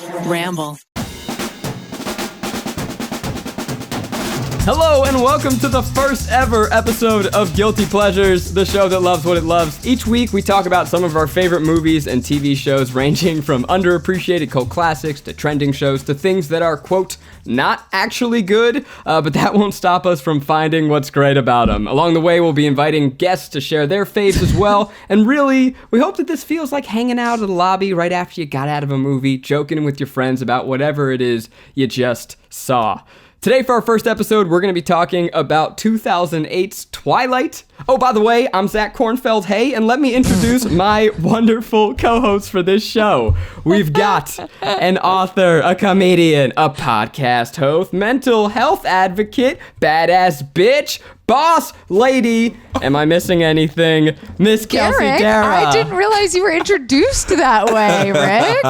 Ramble. Hello and welcome to the first ever episode of Guilty Pleasures, the show that loves what it loves. Each week we talk about some of our favorite movies and TV shows ranging from underappreciated cult classics to trending shows to things that are, quote, not actually good, but that won't stop us from finding what's great about them. Along the way we'll be inviting guests to share their faves as well, and really, we hope that this feels like hanging out at the lobby right after you got out of a movie, joking with your friends about whatever it is you just saw. Today, for our first episode, we're going to be talking about 2008's Twilight. Oh, by the way, I'm Zach Kornfeld. Hey, and let me introduce my wonderful co-hosts for this show. We've got an author, a comedian, a podcast host, mental health advocate, badass bitch, boss lady. Am I missing anything? Miss Kelsey Darragh. I didn't realize you were introduced that way, Rick.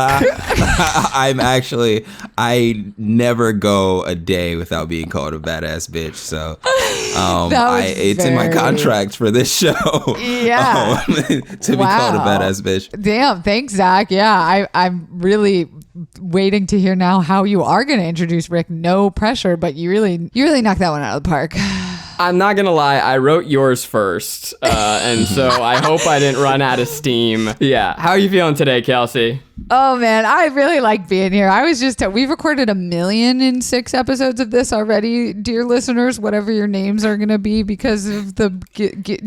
I never go a day without being called a badass bitch. So it's in my contract for this show. Yeah. To be called a badass bitch. Damn, thanks, Zach. Yeah, I'm really waiting to hear now how you are going to introduce Rick. No pressure, but you really knocked that one out of the park. I'm not gonna lie, I wrote yours first, and so I hope I didn't run out of steam. Yeah, how are you feeling today, Kelsey? Oh man, I really like being here. We've recorded 1,000,006 episodes of this already, dear listeners, whatever your names are gonna be because of the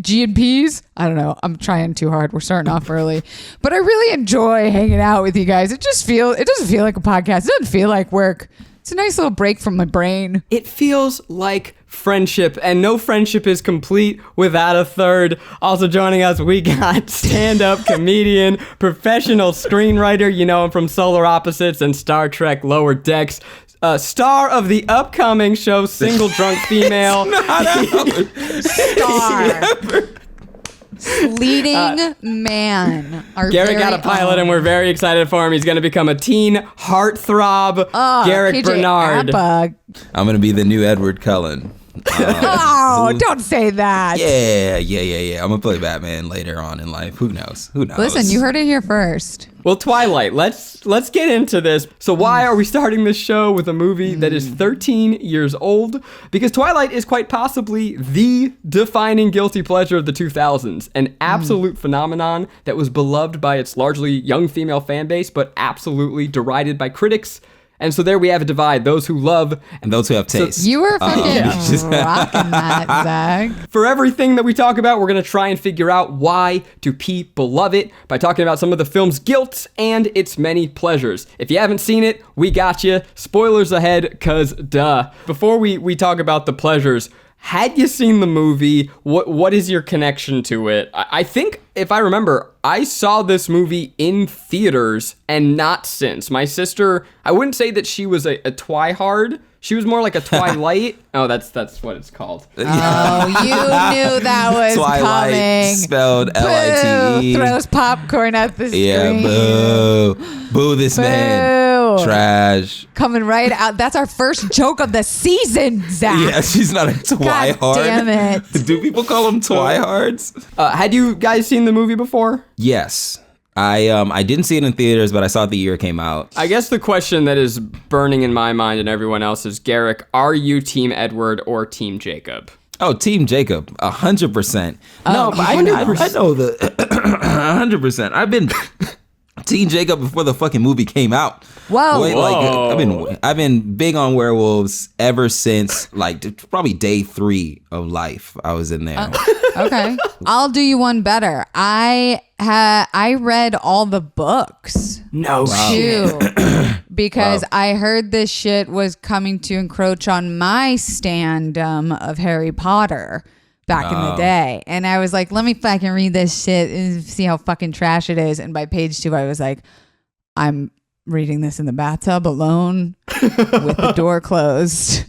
G&Ps. I don't know, I'm trying too hard. We're starting off early, but I really enjoy hanging out with you guys. It doesn't feel like a podcast. It doesn't feel like work. It's a nice little break from my brain. It feels like friendship, and no friendship is complete without a third. Also joining us, we got stand-up comedian, professional screenwriter, you know him from Solar Opposites and Star Trek Lower Decks, star of the upcoming show Single Drunk Female. Star. Leading man. Garrick got a pilot, and we're very excited for him. He's going to become a teen heartthrob. Garrick KJ Bernard. Appa. I'm going to be the new Edward Cullen. Don't say that. Yeah. I'm going to play Batman later on in life. Who knows? Listen, you heard it here first. Well, Twilight, let's get into this. So why are we starting this show with a movie that is 13 years old? Because Twilight is quite possibly the defining guilty pleasure of the 2000s, an absolute phenomenon that was beloved by its largely young female fan base, but absolutely derided by critics. And so there we have a divide, those who love and those who have taste. You were fucking rocking that, Zach. For everything that we talk about, we're going to try and figure out why do people love it by talking about some of the film's guilt and its many pleasures. If you haven't seen it, we got you. Spoilers ahead, cause duh. Before we talk about the pleasures, had you seen the movie? What is your connection to it? I think, if I remember, I saw this movie in theaters and not since. My sister, I wouldn't say that she was a twihard. She was more like a Twilight. Oh, that's what it's called. Oh, you knew that was Twilight, coming. Spelled L-I-T-E. Throws popcorn at the screen. Yeah, boo. Boo this man. Trash. Coming right out. That's our first joke of the season, Zach. Yeah, she's not a twihard. God damn it. Do people call them twihards? Had you guys seen the movie before? Yes. I didn't see it in theaters, but I saw it the year it came out. I guess the question that is burning in my mind and everyone else's, Garrick, are you Team Edward or Team Jacob? Oh, Team Jacob, 100%. No, but 100%. I know the 100%. I've been Team Jacob before the fucking movie came out. Whoa. I've been big on werewolves ever since like probably day 3 of life. I was in there. Okay. I'll do you one better. I read all the books. No too, because I heard this shit was coming to encroach on my standum of Harry Potter back in the day. And I was like, let me fucking read this shit and see how fucking trash it is. And by page 2, I was like, I'm reading this in the bathtub alone with the door closed.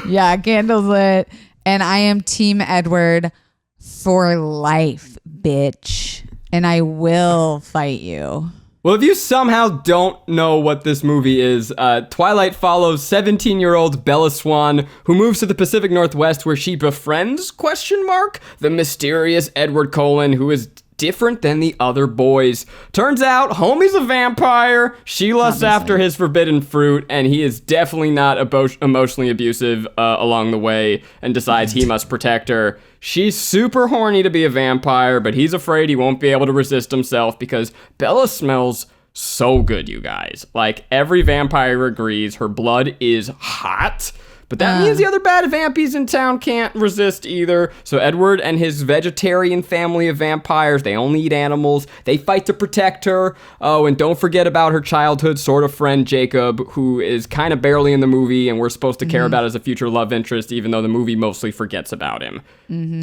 Yeah, candles lit. And I am Team Edward for life, bitch. And I will fight you. Well, if you somehow don't know what this movie is, Twilight follows 17-year-old Bella Swan, who moves to the Pacific Northwest where she befriends, the mysterious Edward Cullen, who is different than the other boys. Turns out, homie's a vampire. She lusts after his forbidden fruit, and he is definitely not emotionally abusive along the way and decides he must protect her. She's super horny to be a vampire, but he's afraid he won't be able to resist himself because Bella smells so good, you guys. Like, every vampire agrees her blood is hot. But that means the other bad vampies in town can't resist either. So Edward and his vegetarian family of vampires, they only eat animals. They fight to protect her. Oh, and don't forget about her childhood sort of friend, Jacob, who is kind of barely in the movie and we're supposed to care about as a future love interest, even though the movie mostly forgets about him.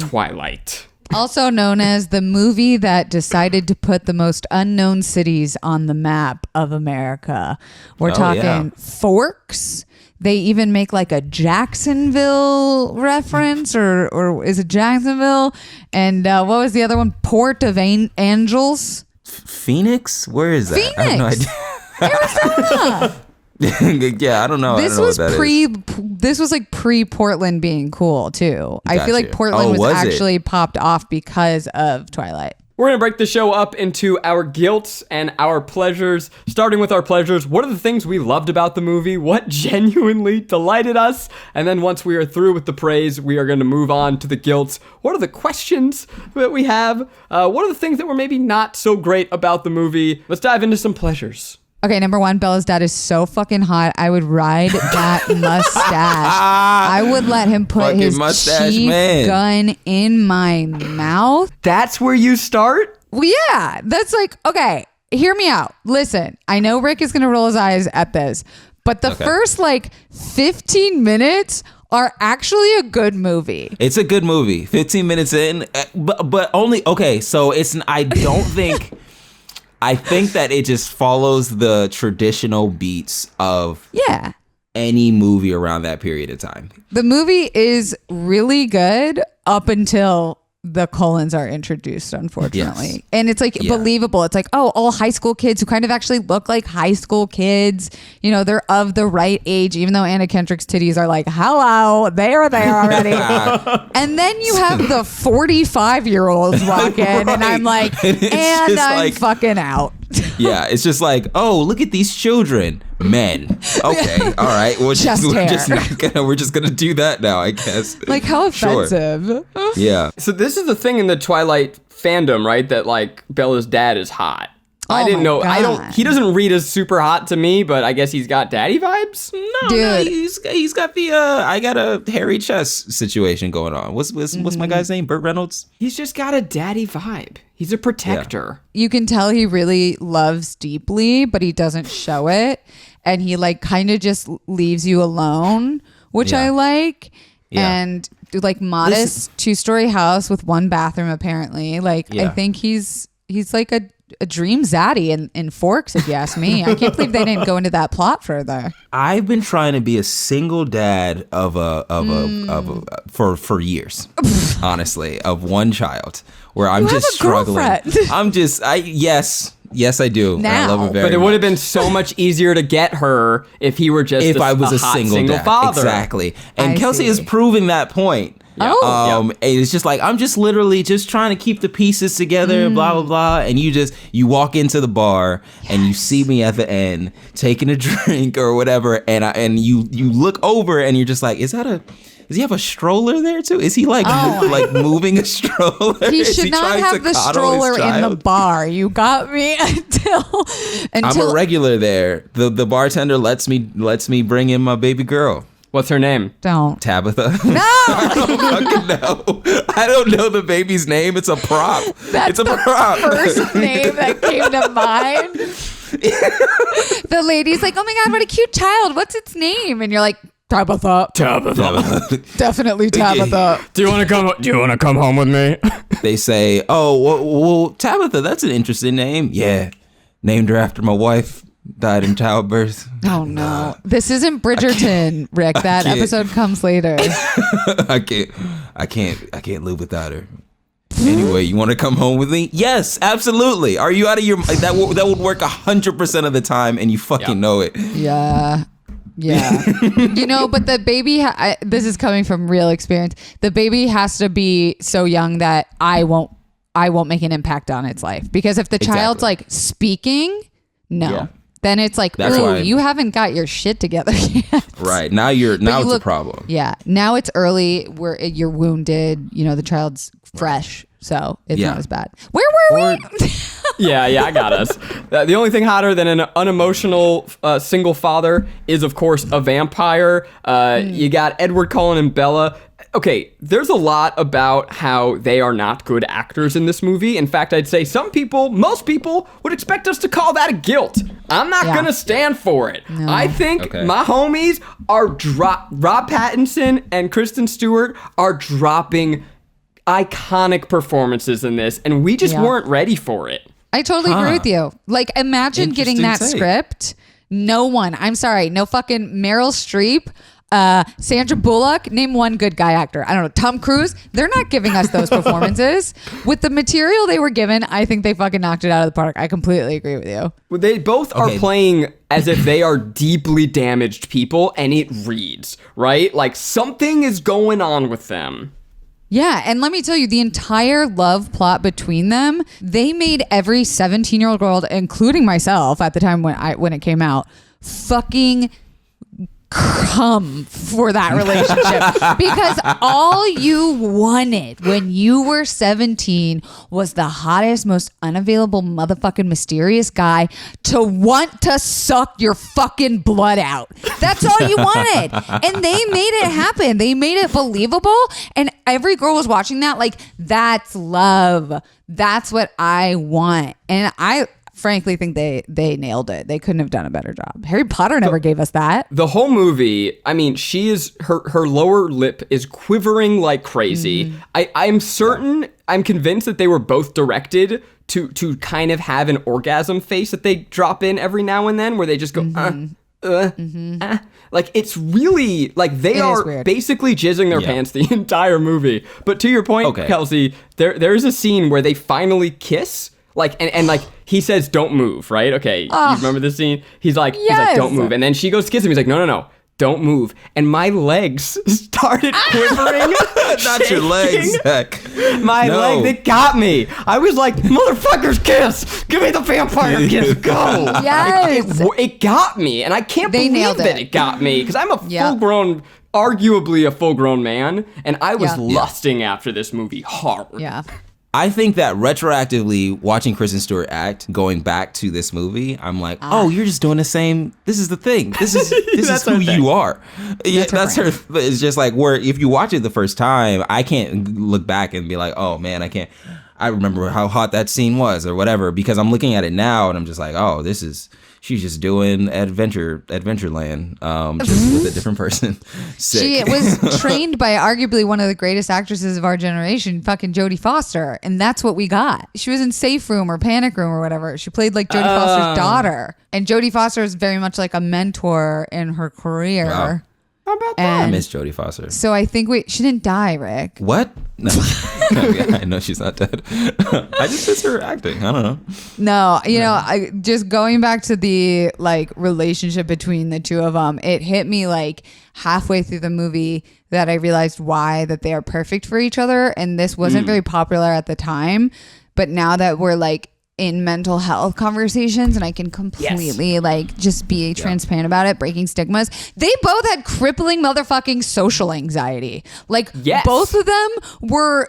Twilight. Also known as the movie that decided to put the most unknown cities on the map of America. We're talking Forks. They even make like a Jacksonville reference, or is it Jacksonville? And what was the other one? Port of Angels? Phoenix? Where is that? Phoenix. I have no idea. Arizona. Yeah, I don't know. This was This was like pre-Portland being cool too. I feel like Portland was actually popped off because of Twilight. We're going to break the show up into our guilts and our pleasures. Starting with our pleasures, what are the things we loved about the movie? What genuinely delighted us? And then once we are through with the praise, we are going to move on to the guilts. What are the questions that we have? What are the things that were maybe not so great about the movie? Let's dive into some pleasures. Okay, number one, Bella's dad is so fucking hot. I would ride that mustache. I would let him put fucking his cheap gun in my mouth. That's where you start? Well, yeah. That's like, okay, hear me out. Listen, I know Rick is going to roll his eyes at this, but the first like 15 minutes are actually a good movie. It's a good movie. 15 minutes in, but only, okay, so I don't think... I think that it just follows the traditional beats of any movie around that period of time. The movie is really good up until the colons are introduced, unfortunately. Yes. And it's like believable. It's like, oh, all high school kids who kind of actually look like high school kids. You know, they're of the right age, even though Anna Kendrick's titties are like, hello, they are there already. And then you have the 45-year-olds walk in, and I'm like, and I'm like, fucking out. Yeah, it's just like, oh, look at these children, men. Okay, all right, we're just gonna do that now, I guess. Like, how offensive. Sure. Yeah. So this is the thing in the Twilight fandom, right? That like Bella's dad is hot. I didn't know. God. He doesn't read as super hot to me, but I guess he's got daddy vibes. No, he's got the I got a hairy chest situation going on. What's my guy's name? Burt Reynolds. He's just got a daddy vibe. He's a protector. Yeah. You can tell he really loves deeply, but he doesn't show it, and he like kind of just leaves you alone, which I like. Yeah. And like modest 2-story house with 1 bathroom apparently. Like I think he's like a dream zaddy in Forks, if you ask me. I can't believe they didn't go into that plot further. I've been trying to be a single dad for years, honestly, of 1 child, where I'm just struggling. Yes, I do. Now. I love her very But it much. would have been so much easier to get her if he were just I was a hot single dad. father. Exactly. And Kelsey is proving that point. Yeah. And it's just like, I'm just literally just trying to keep the pieces together, blah, blah, blah. And you walk into the bar and you see me at the end taking a drink or whatever. And you look over and you're just like, does he have a stroller there too? Is he like moving a stroller? He should not have the stroller in the bar. You got me until I'm a regular there. The bartender lets me bring in my baby girl. What's her name? Don't. Tabitha. No. I don't fucking know. I don't know the baby's name. It's a prop. That's the first name that came to mind. The lady's like, oh my God, what a cute child. What's its name? And you're like, Tabitha. Definitely Tabitha. Do you want to come home with me? They say, oh, well, Tabitha, that's an interesting name. Yeah. Named her after my wife. Died in childbirth. Oh no. This isn't Bridgerton, Rick. That episode comes later. I can't live without her. Anyway, you want to come home with me? Yes, absolutely. Are you out of your that would work 100% of the time, and you fucking know it. Yeah. You know, but the baby this is coming from real experience. The baby has to be so young that I won't I won't make an impact on its life. Because if the child's like speaking, no. Then it's like, ooh, you haven't got your shit together yet. Right. Now it's a problem. Yeah. Now it's early where you're wounded. You know, the child's fresh. So it's not as bad. Where were we? Yeah, I got us. The only thing hotter than an unemotional single father is, of course, a vampire. You got Edward Cullen and Bella. Okay, there's a lot about how they are not good actors in this movie. In fact, I'd say most people would expect us to call that a guilt. I'm not going to stand for it. No. I think my homies are Rob Pattinson and Kristen Stewart are dropping iconic performances in this, and we just weren't ready for it. I totally agree with you. Like, imagine getting that script. No one. I'm sorry. No fucking Meryl Streep. Sandra Bullock, name one good guy actor. I don't know. Tom Cruise. They're not giving us those performances. With the material they were given, I think they fucking knocked it out of the park. I completely agree with you. Well, they both are playing as if they are deeply damaged people, and it reads, right? Like something is going on with them. Yeah, and let me tell you, the entire love plot between them, they made every 17-year-old girl, including myself at the time when it came out, fucking come for that relationship. Because all you wanted when you were 17 was the hottest, most unavailable, motherfucking mysterious guy to want to suck your fucking blood out. That's all you wanted. And they made it happen. They made it believable. And every girl was watching that like, that's love. That's what I want. And I frankly think they nailed it. They couldn't have done a better job. Harry Potter never gave us that. The whole movie, I mean, she is her lower lip is quivering like crazy. I'm convinced that they were both directed to kind of have an orgasm face that they drop in every now and then, where they just go like it's really like they are basically jizzing their pants the entire movie. But to your point, Kelsey, there is a scene where they finally kiss. Like and like he says, "Don't move," right? Okay, you remember this scene? He's like, "Don't move," and then she goes to kiss him. He's like, "No, don't move." And my legs started quivering. Not your legs, Zach. My leg, they got me. I was like, "Motherfuckers, kiss! Give me the vampire kiss, go!" Yes, it got me, and I can't believe that it got me because I'm a full-grown. Arguably a full-grown man, and I was lusting after this movie hard. Yeah. I think that retroactively watching Kristen Stewart act, going back to this movie, I'm like, oh, you're just doing the same. This is the thing. This is who you are. Yeah, that's her. It's just like where if you watch it the first time, I can't look back and be like, oh man, I remember how hot that scene was or whatever, because I'm looking at it now and I'm just like, oh, she's just doing Adventureland, just with a different person. Sick. She was trained by arguably one of the greatest actresses of our generation, fucking Jodie Foster, and that's what we got. She was in Safe Room or Panic Room or whatever. She played like Jodie Foster's daughter, and Jodie Foster is very much like a mentor in her career. Wow. How about that? I miss Jodie Foster. So I think she didn't die, Rick. What? No. I know she's not dead. I just miss her acting. I don't know. No, I just going back to the like relationship between the two of them, it hit me like halfway through the movie that I realized why that they are perfect for each other. And this wasn't very popular at the time, but now that we're like in mental health conversations and I can completely like just be transparent about it, breaking stigmas. They both had crippling motherfucking social anxiety. Like both of them were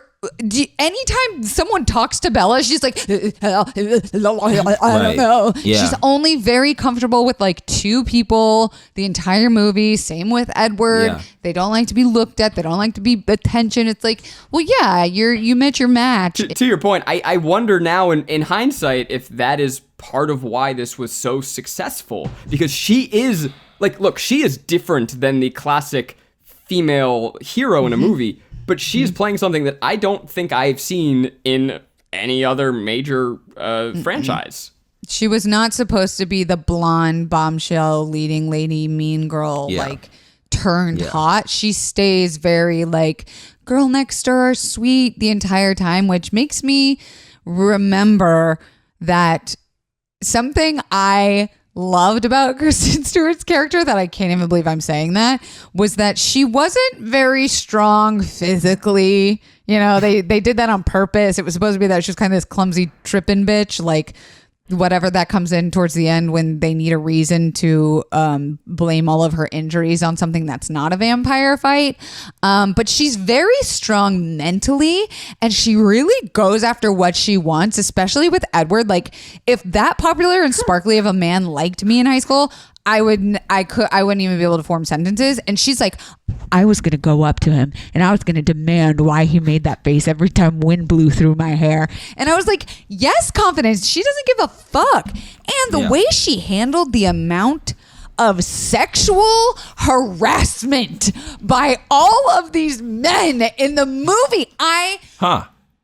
anytime someone talks to Bella, she's like, I don't know. Yeah. She's only very comfortable with like two people the entire movie. Same with Edward. Yeah. They don't like to be looked at. They don't like to be attention. It's like, well, yeah, you met your match. To your point, I wonder now in hindsight if that is part of why this was so successful, because she is like, look, she is different than the classic female hero in a movie. But she's playing something that I don't think I've seen in any other major franchise. She was not supposed to be the blonde bombshell leading lady mean girl like turned hot. She stays very like girl next door sweet the entire time, which makes me remember that something I loved about Kristen Stewart's character, that I can't even believe I'm saying that, was that she wasn't very strong physically. You know, they did that on purpose. It was supposed to be that she was kind of this clumsy tripping bitch, like whatever that comes in towards the end when they need a reason to blame all of her injuries on something that's not a vampire fight. But she's very strong mentally, and she really goes after what she wants, especially with Edward. Like, if that popular and sparkly of a man liked me in high school, I wouldn't even be able to form sentences. And she's like, I was going to go up to him and I was going to demand why he made that face every time wind blew through my hair. And I was like, yes, confidence. She doesn't give a fuck. And the way she handled the amount of sexual harassment by all of these men in the movie, I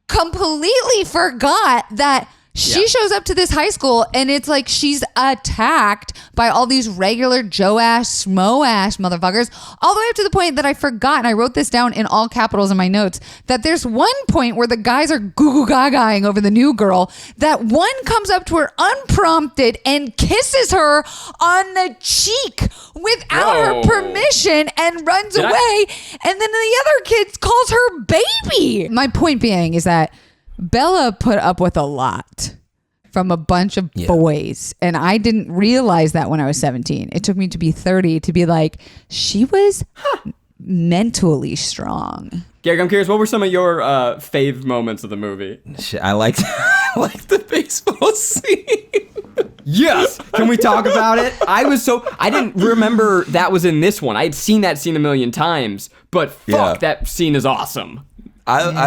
completely forgot that she shows up to this high school and it's like she's attacked by all these regular Joe-ass, Smo-ass motherfuckers, all the way up to the point that I forgot, and I wrote this down in all capitals in my notes, that there's one point where the guys are goo-goo-gaga-ing over the new girl, that one comes up to her unprompted and kisses her on the cheek without her permission and runs away, and then the other kid calls her baby. My point being is that Bella put up with a lot from a bunch of boys, and I didn't realize that when I was 17. It took me to be 30 to be like, she was mentally strong. Garrick, I'm curious, what were some of your fave moments of the movie? I liked the baseball scene. Yes. Can we talk about it? I didn't remember that was in this one. I had seen that scene a million times, but fuck, that scene is awesome. Okay,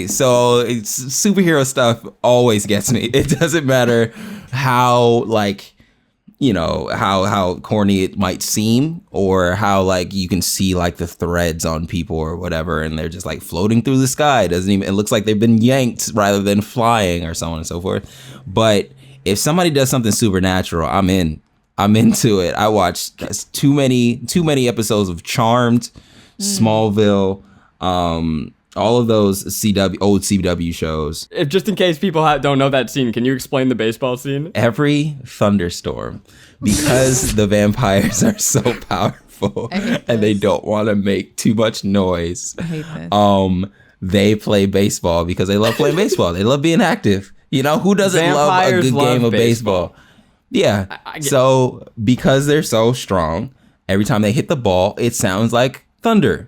so it's superhero stuff always gets me. It doesn't matter how, like, you know, how corny it might seem, or how, like, you can see, like, the threads on people or whatever, and they're just, like, floating through the sky. It looks like they've been yanked rather than flying, or so on and so forth. But if somebody does something supernatural, I'm into it. I watched too many episodes of Charmed, Smallville, all of those old CW shows. If just in case people don't know that scene, can you explain the baseball scene? Every thunderstorm, because the vampires are so powerful and they don't want to make too much noise. I hate this. They play baseball because they love playing baseball. They love being active. You know, who doesn't love a good game of baseball? Yeah. So because they're so strong, every time they hit the ball, it sounds like thunder.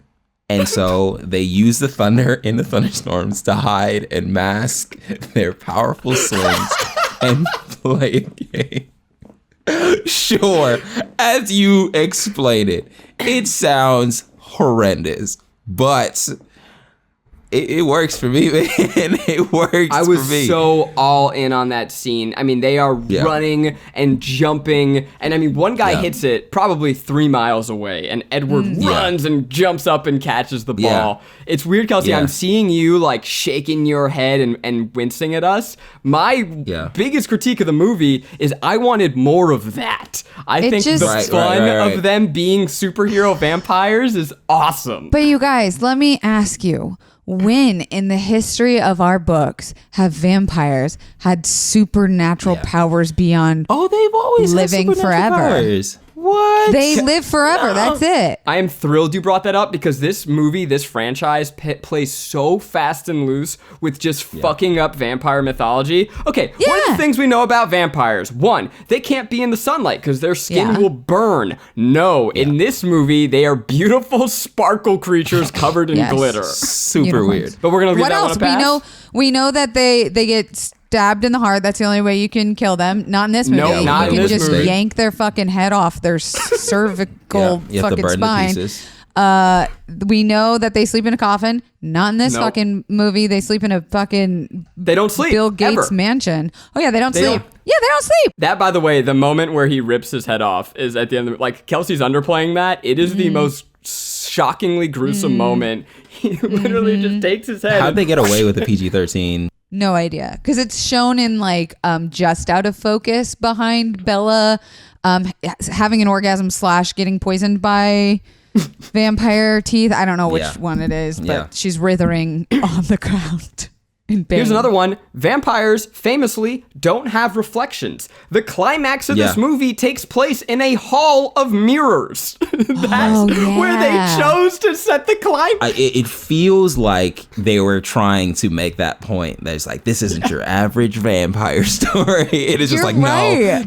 And so they use the thunder in the thunderstorms to hide and mask their powerful swings and play a game. Sure, as you explain it, it sounds horrendous, but it works for me, man. It works for me. I was so all in on that scene. I mean, they are running and jumping. And I mean, one guy hits it probably 3 miles away, and Edward runs and jumps up and catches the ball. It's weird, Kelsey. I'm seeing you like shaking your head and wincing at us. My biggest critique of the movie is I wanted more of that. I think the fun of them being superhero vampires is awesome. But you guys, let me ask you. When in the history of our books have vampires had supernatural powers beyond they've always living had forever? Powers. What? They live forever. That's it. I am thrilled you brought that up because this movie, this franchise plays so fast and loose with just fucking up vampire mythology. Okay, what are the things we know about vampires? 1, they can't be in the sunlight because their skin will burn. No, in this movie, they are beautiful sparkle creatures covered in glitter. Super weird. But we're going to leave what that else? one a pass. We know that they get stabbed in the heart. That's the only way you can kill them. Not in this movie. Nope, not you in can this just movie. yank their fucking head off their cervical fucking spine. We know that they sleep in a coffin. Not in this fucking movie. They sleep in a fucking They don't sleep. Bill Gates mansion. Oh yeah, they don't sleep. Yeah, they don't sleep. That, by the way, the moment where he rips his head off is at the end of like Kelsey's underplaying that. It is the most shockingly gruesome moment. He literally just takes his head. How'd they get away with a PG-13? No idea, because it's shown in like just out of focus behind Bella having an orgasm / getting poisoned by vampire teeth. I don't know which one it is, but she's writhing on the ground. Here's another one. Vampires famously don't have reflections. The climax of this movie takes place in a hall of mirrors. That's where they chose to set the climax. It feels like they were trying to make that point. That it's like, this isn't your average vampire story. It is just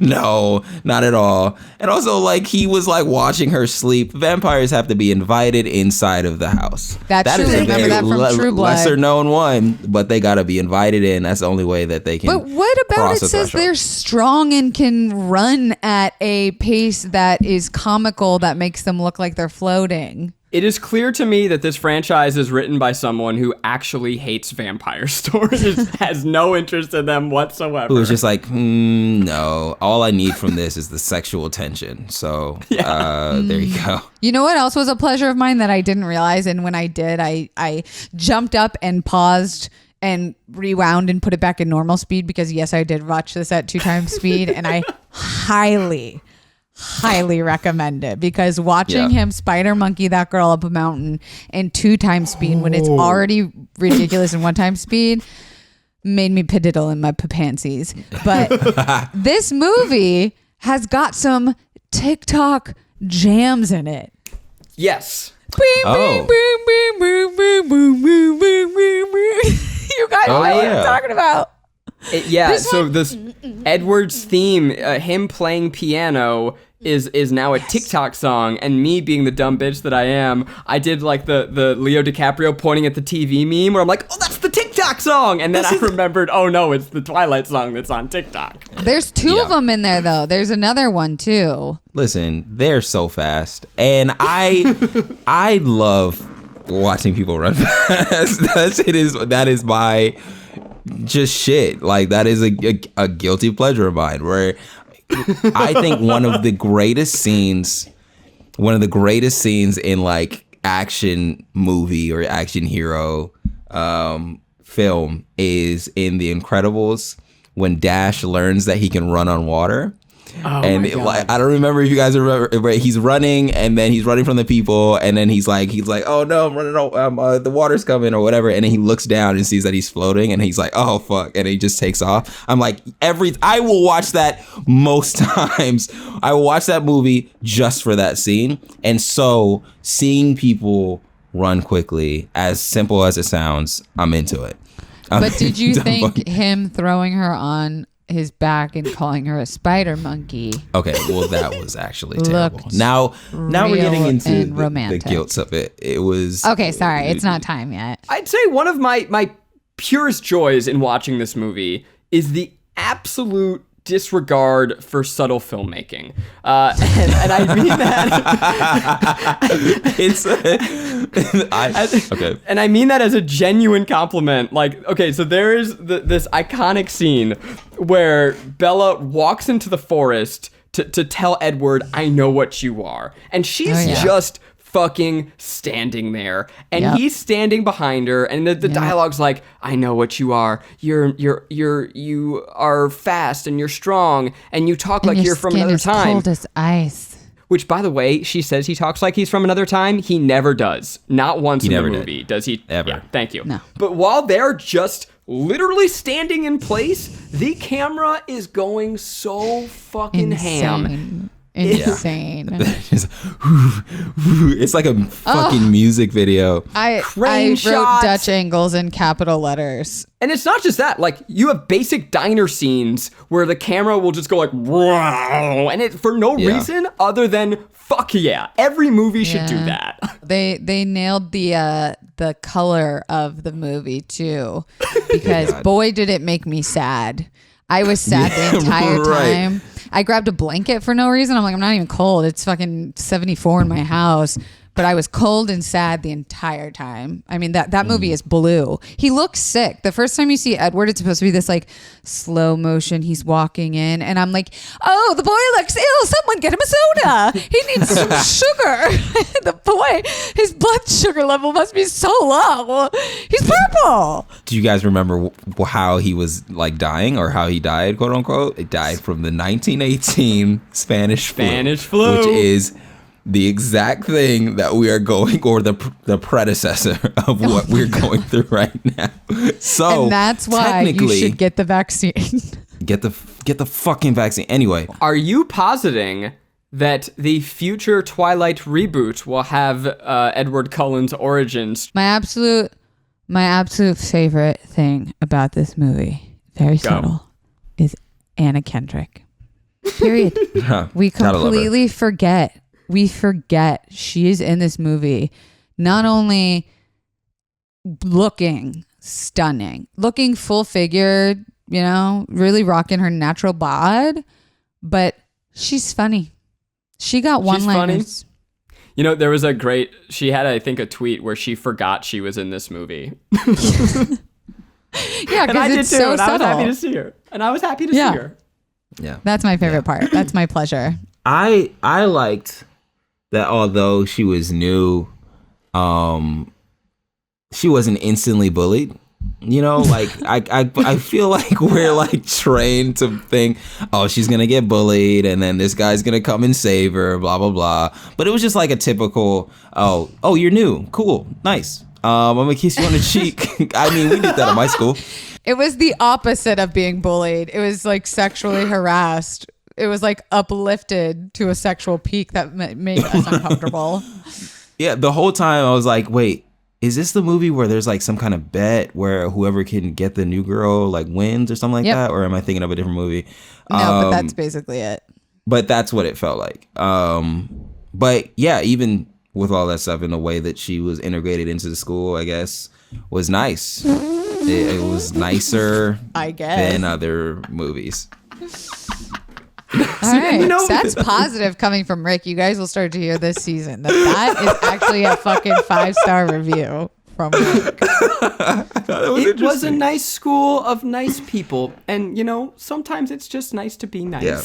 no, not at all. And also, like, he was like watching her sleep. Vampires have to be invited inside of the house. That is a very True Blood. Lesser known one, but they gotta be invited in. That's the only way that they can. But what about it says they're strong and can run at a pace that is comical that makes them look like they're floating? It is clear to me that this franchise is written by someone who actually hates vampire stories, has no interest in them whatsoever. Who was just like, no, all I need from this is the sexual tension. So there you go. You know what else was a pleasure of mine that I didn't realize? And when I did, I jumped up and paused and rewound and put it back in normal speed because yes, I did watch this at 2x speed and I highly recommend it because watching him spider monkey that girl up a mountain in 2x speed when it's already ridiculous in 1x speed made me pediddle in my pansies. But this movie has got some TikTok jams in it. Yes. You guys know what I'm talking about. This Edward's theme, him playing piano is now a TikTok song, and me being the dumb bitch that I am, I did like the Leo DiCaprio pointing at the TV meme where I'm like, oh, that's the TikTok song, and then I remembered, oh no, it's the Twilight song that's on TikTok. There's two of them in there though. There's another one too. Listen, they're so fast, and I love watching people run fast. That is my just shit. Like that is a guilty pleasure of mine. Where I think one of the greatest scenes in like action movie or action hero film is in The Incredibles when Dash learns that he can run on water. Oh, and like I don't remember if you guys remember, but he's running and then he's running from the people and then he's like, oh no, I'm running, the water's coming or whatever, and then he looks down and sees that he's floating and he's like, oh fuck, and he just takes off. I'm like, I will watch that most times. I will watch that movie just for that scene. And so seeing people run quickly, as simple as it sounds, I'm into it. But did you think him throwing her on his back and calling her a spider monkey? Okay, well that was actually terrible. Now we're getting into the guilt of it. It was okay. Sorry, it's not time yet. I'd say one of my purest joys in watching this movie is the absolute disregard for subtle filmmaking, and I mean that. Okay. And I mean that as a genuine compliment. Like, okay, so there is this iconic scene where Bella walks into the forest to tell Edward, "I know what you are," and she's just fucking standing there, and he's standing behind her, and the dialogue's like, I know what you are. You are fast and you're strong, and you talk like you're from another time. Cold as ice. Which, by the way, she says he talks like he's from another time. He never does. Not once in the movie does he. Ever. Yeah, thank you. No. But while they're just literally standing in place, the camera is going so fucking ham. Insane. It's like a fucking music video. I wrote Dutch angles in capital letters. And it's not just that. Like, you have basic diner scenes where the camera will just go like, wow, and it for no reason other than fuck yeah. Every movie should do that. They nailed the color of the movie too, because boy did it make me sad. I was sad the entire time. I grabbed a blanket for no reason. I'm like, I'm not even cold. It's fucking 74 in my house. But I was cold and sad the entire time. I mean, that movie is blue. He looks sick. The first time you see Edward, it's supposed to be this like slow motion. He's walking in and I'm like, oh, the boy looks ill. Someone get him a soda. He needs some sugar. The boy, his blood sugar level must be so low. He's purple. Do you guys remember how he was like dying or how he died, quote unquote? It died from the 1918 Spanish flu. Which is the exact thing that we are going, or the predecessor of what we're going through right now. So and that's why you should get the vaccine. Get the fucking vaccine. Anyway, are you positing that the future Twilight reboot will have Edward Cullen's origins? My absolute favorite thing about this movie, very subtle, is Anna Kendrick. Period. We completely forget. We forget she is in this movie, not only looking stunning, looking full figured, you know, really rocking her natural bod, but she's funny. She got one-liners. You know, there was she had, I think, a tweet where she forgot she was in this movie. Yeah, because it's too, so and subtle. I was happy to see her. And I was happy to see her. Yeah. That's my favorite part. That's my pleasure. I liked that although she was new, she wasn't instantly bullied. You know, like I feel like we're like trained to think, oh, she's gonna get bullied and then this guy's gonna come and save her, blah blah blah. But it was just like a typical, oh, you're new, cool, nice. I'm gonna kiss you on the cheek. I mean, we did that in my school. It was the opposite of being bullied. It was like sexually harassed. It was like uplifted to a sexual peak that made us uncomfortable. Yeah, the whole time I was like, wait, is this the movie where there's like some kind of bet where whoever can get the new girl like wins or something like that? Or am I thinking of a different movie? No, but that's basically it. But that's what it felt like. But yeah, even with all that stuff, in the way that she was integrated into the school, I guess, was nice. It was nicer, I guess, than other movies. All right, that's positive coming from Rick. You guys will start to hear this season that is actually a fucking 5-star review from Rick. It was a nice school of nice people, and you know, sometimes it's just nice to be nice. Yeah.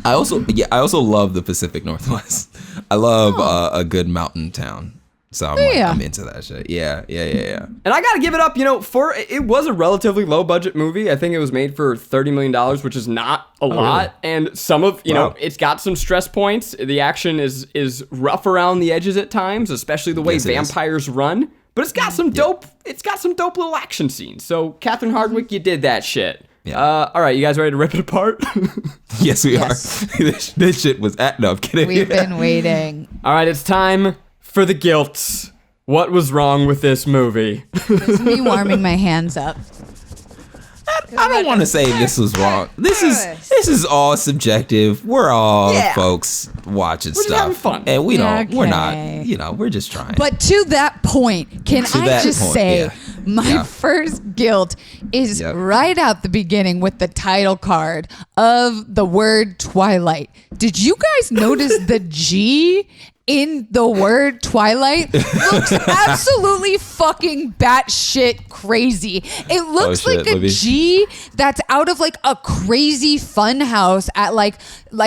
I also love the Pacific Northwest. I love a good mountain town. So I'm into that shit. Yeah. And I gotta give it up, you know, it was a relatively low budget movie. I think it was made for $30 million, which is not a lot. Really? And some of, you know, it's got some stress points. The action is rough around the edges at times, especially the way vampires run. But it's got some dope. It's got some dope little action scenes. So Catherine Hardwicke, you did that shit. Yeah. All right, you guys ready to rip it apart? Yes, we are. This shit was no, I'm kidding. We've been waiting. All right, it's time for the guilt. What was wrong with this movie? It's me warming my hands up. I don't want to say this was wrong. This is all subjective. We're all folks watching stuff. Just having fun. And we're not, you know, we're just trying. But to that point, can I just say my first guilt is right out the beginning with the title card of the word Twilight. Did you guys notice the G in the word Twilight? Looks absolutely fucking batshit crazy. It looks like a G that's out of like a crazy fun house at like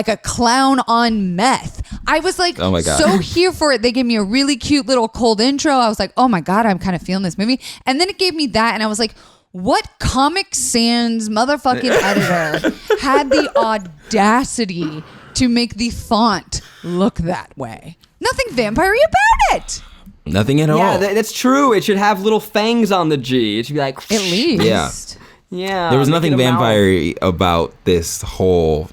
a clown on meth. I was like, oh my God, so here for it. They gave me a really cute little cold intro. I was like, oh my God, I'm kind of feeling this movie. And then it gave me that and I was like, what Comic Sans motherfucking editor had the audacity to make the font look that way? Nothing vampire-y about it. Nothing at all. Yeah, that's true. It should have little fangs on the G. It should be like... At least. Yeah. There was nothing vampire-y about this whole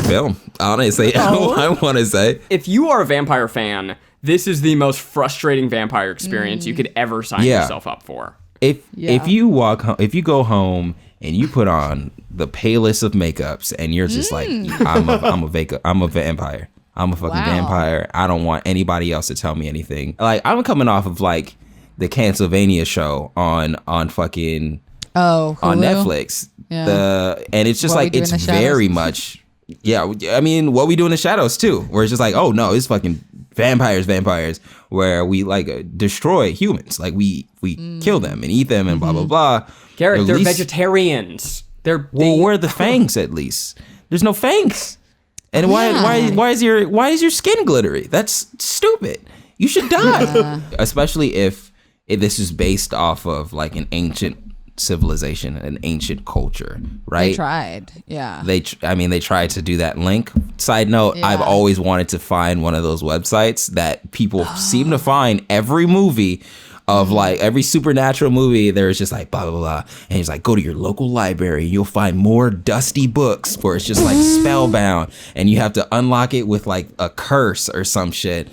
film, honestly. I want to say. If you are a vampire fan, this is the most frustrating vampire experience you could ever sign yourself up for. If you go home and you put on the palest of makeups and you're just like, I'm a vampire. I'm a fucking vampire. I don't want anybody else to tell me anything. Like, I'm coming off of like the Castlevania show on fucking on Netflix. Yeah. And it's just like, it's very much, I mean, What We Do in the Shadows too, where it's just like, oh no, it's fucking vampires, where we like destroy humans. Like we kill them and eat them and blah, blah, blah. Garrick, they're vegetarians. Where are the fangs at least? There's no fangs. And why is your skin glittery? That's stupid. You should die. Especially if this is based off of like an ancient civilization, an ancient culture, right? They tried, yeah. They tried to do that link. Side note, Yeah. I've always wanted to find one of those websites that people seem to find every movie of like every supernatural movie. There's just like blah, blah, blah. And he's like, go to your local library. You'll find more dusty books where it's just like spellbound and you have to unlock it with like a curse or some shit.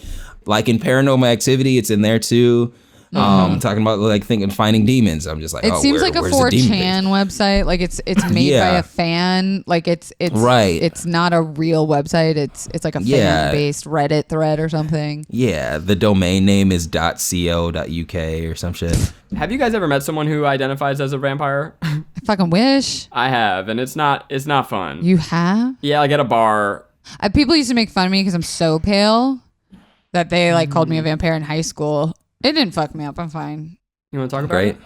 Like in Paranormal Activity, it's in there too. Talking about like finding demons. I'm just like, it seems like a 4chan website. Like it's made by a fan. Like it's right. It's not a real website. It's like a fan based Reddit thread or something. Yeah, the domain name is .co.uk or some shit. Have you guys ever met someone who identifies as a vampire? I fucking wish. I have, and it's not fun. You have? Yeah, like at a bar. People used to make fun of me because I'm so pale that they like called me a vampire in high school. It didn't fuck me up. I'm fine. You want to talk about it?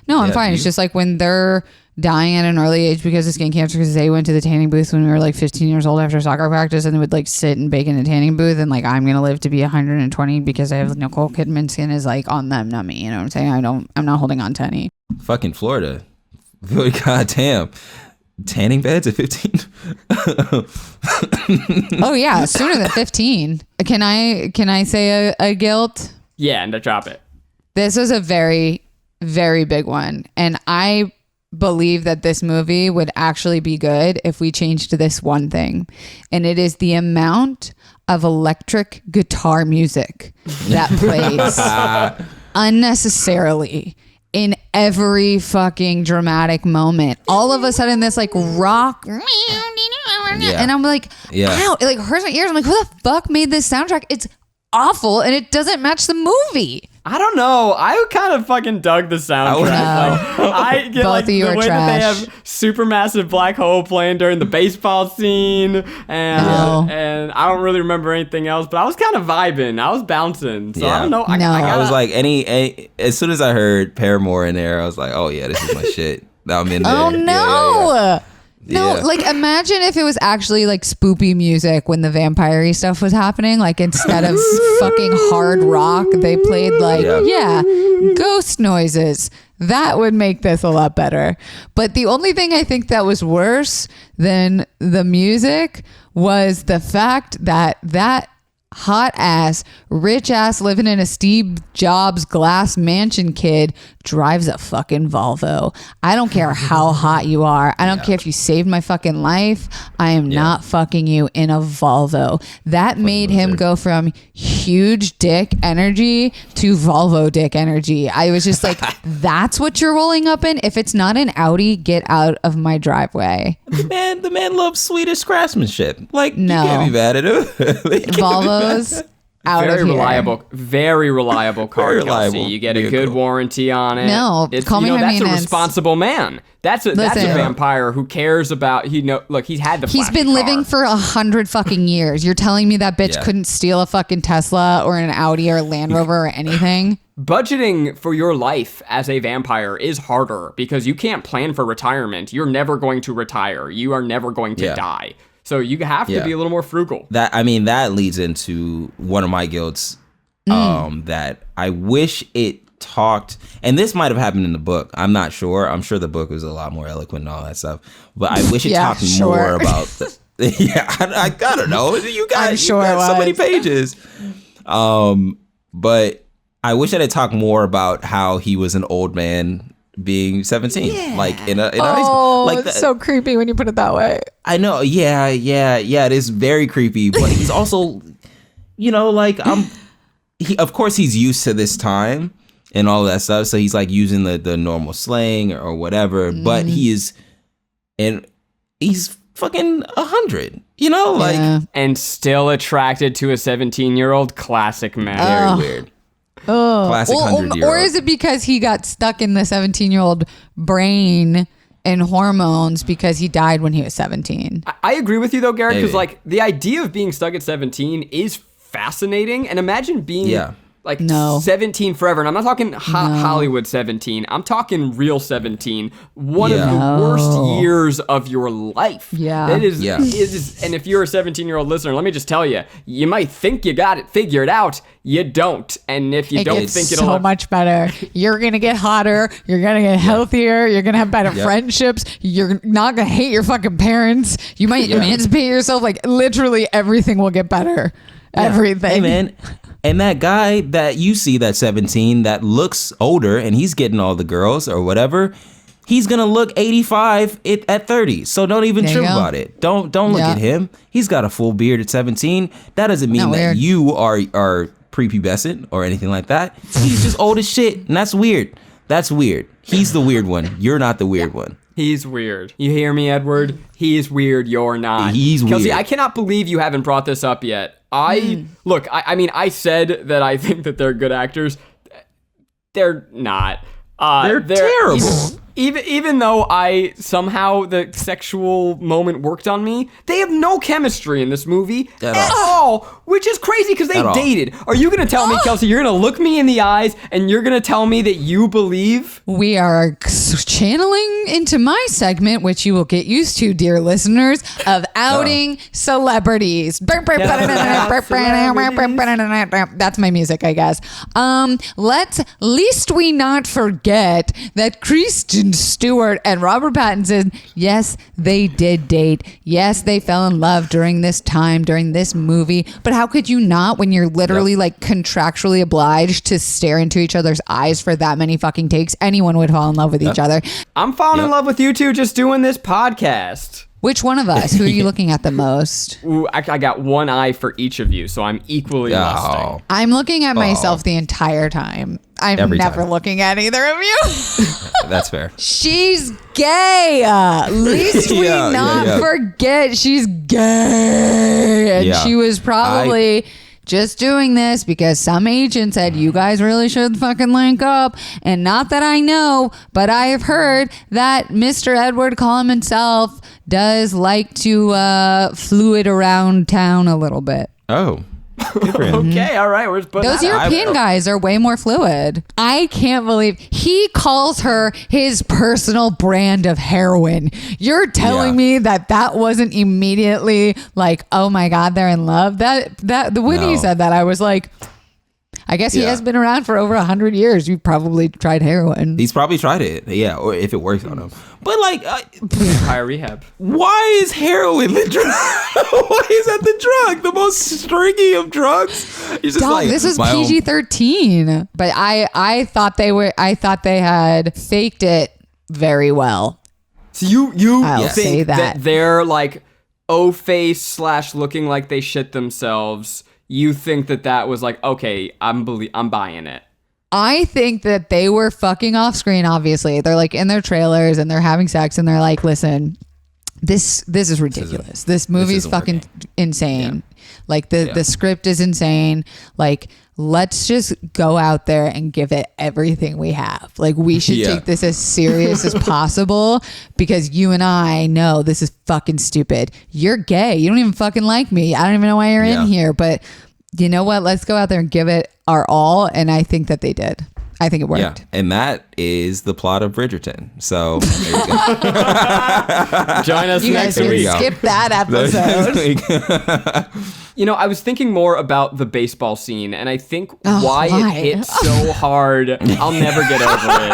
No, I'm fine. It's just like when they're dying at an early age because of skin cancer because they went to the tanning booth when we were like 15 years old after soccer practice and they would like sit and bake in a tanning booth and like I'm going to live to be 120 because I have Nicole Kidman skin is like on them, not me. You know what I'm saying? I'm not holding on to any. Fucking Florida. God damn. Tanning beds at 15? Oh yeah, sooner than 15. Can I say a guilt? Yeah, and to drop it. This was a very, very big one. And I believe that this movie would actually be good if we changed this one thing. And it is the amount of electric guitar music that plays unnecessarily in every fucking dramatic moment. All of a sudden this like rock and I'm like, ow, it like hurts my ears. I'm like, who the fuck made this soundtrack? It's awful and it doesn't match the movie. I don't know. I kind of fucking dug the soundtrack. I get Both like of you the are way trash. that they have Supermassive Black Hole playing during the baseball scene, and I don't really remember anything else. But I was kind of vibing. I was bouncing. So I don't know. I was like as soon as I heard Paramore in there, I was like, oh yeah, this is my shit. I'm in there. Oh no. Yeah. No, like imagine if it was actually like spoopy music when the vampire-y stuff was happening. Like instead of fucking hard rock, they played like, ghost noises. That would make this a lot better. But the only thing I think that was worse than the music was the fact that hot ass, rich ass living in a Steve Jobs glass mansion kid drives a fucking Volvo. I don't care how hot you are. I don't care if you saved my fucking life. I am not fucking you in a Volvo. That made him go from huge dick energy to Volvo dick energy. I was just like, that's what you're rolling up in? If it's not an Audi, get out of my driveway. The man loves Swedish craftsmanship. Like, no. You can't be mad at him. Volvos out very of here. Very reliable car, Very Kelsey. reliable You get a vehicle. good warranty on it. No, call me that's a Jimenez. responsible man. That's a vampire who cares about. Look, he's had the. He's been car. living for 100 fucking years. You're telling me that bitch couldn't steal a fucking Tesla or an Audi or a Land Rover or anything? Budgeting for your life as a vampire is harder because you can't plan for retirement. You're never going to retire. You are never going to die. So you have to be a little more frugal. That leads into one of my guilts that I wish it talked, and this might have happened in the book. I'm not sure. I'm sure the book was a lot more eloquent and all that stuff. But I wish it talked more about the I don't know. You got so many pages. But I wish that it talked more about how he was an old man being 17, like in a high school. Like it's so creepy when you put it that way. I know. Yeah. It is very creepy, but he's also, like of course he's used to this time and all that stuff. So he's like using the normal slang or whatever, but he's fucking 100, and still attracted to a 17-year-old. Classic man. Very weird. Oh, Classic 100-year-old. Or is it because he got stuck in the 17-year-old brain and hormones because he died when he was 17? I agree with you though, Garrick, because like the idea of being stuck at 17 is fascinating, and imagine being like No. 17 forever. And I'm not talking Hollywood 17. I'm talking real 17. One of the worst years of your life. Yeah. It is. And if you're a 17-year-old listener, let me just tell you, you might think you got it figured out. You don't. And if you don't think it'll... so much better. You're going to get hotter. You're going to get healthier. You're going to have better friendships. You're not going to hate your fucking parents. You might emancipate yourself. Like, literally everything will get better. Yeah. Everything. Hey, man. And that guy that you see that's 17 that looks older and he's getting all the girls or whatever, he's going to look 85 at 30. So don't even trip about it. Don't look at him. He's got a full beard at 17. That doesn't mean that you are prepubescent or anything like that. He's just old as shit. And that's weird. That's weird. He's the weird one. You're not the weird one. He's weird. You hear me, Edward? He's weird. You're not. He's Kelsey, weird. I cannot believe you haven't brought this up yet. Look, I mean, I said that I think that they're good actors. They're not. They're terrible. Even though the sexual moment worked on me, they have no chemistry in this movie at all, which is crazy because they dated. Are you going to tell me, Kelsey, you're going to look me in the eyes and you're going to tell me that you believe? We are channeling into my segment, which you will get used to, dear listeners, of outing celebrities. That's my music, I guess. Least we not forget that Kristen Stewart and Robert Pattinson, yes, they did date. Yes, they fell in love during this time, during this movie. But how could you not when you're literally like contractually obliged to stare into each other's eyes for that many fucking takes? Anyone would fall in love with each other. I'm falling in love with you two just doing this podcast. Which one of us? Who are you looking at the most? Ooh, I got one eye for each of you, so I'm equally lusting. I'm looking at myself the entire time. I'm never looking at either of you. That's fair. She's gay. Least we not forget she's gay. And she was probably... just doing this because some agent said you guys really should fucking link up. And not that I know, but I have heard that Mr. Edward Cullen himself does like to fluid around town a little bit. Oh. Good for him. Okay, all right. We're just putting Those European guys are way more fluid. I can't believe he calls her his personal brand of heroin. You're telling me that wasn't immediately like, oh my God, they're in love. When he said that, I was like, I guess he has been around for over 100 years. You've probably tried heroin. He's probably tried it. Yeah, or if it works on him. But like, higher rehab. Why is heroin the drug? Why is that the drug? The most stringy of drugs? It's just Dog, this is PG-13. But I thought they had faked it very well. So you I'll think say that they're like O-face / looking like they shit themselves. You think that was like, okay, I'm buying it. I think that they were fucking off screen, obviously. They're like in their trailers and they're having sex and they're like, listen, this is ridiculous. This movie is fucking insane. Yeah. Like the script is insane. Like, let's just go out there and give it everything we have. Like, we should take this as serious as possible because you and I know this is fucking stupid. You're gay. You don't even fucking like me. I don't even know why you're in here, but you know what? Let's go out there and give it our all. And I think that they did. I think it worked. Yeah, and that is the plot of Bridgerton. So there you go. Join us next week. You guys can skip that episode. You know, I was thinking more about the baseball scene, and I think why it hit so hard. I'll never get over it.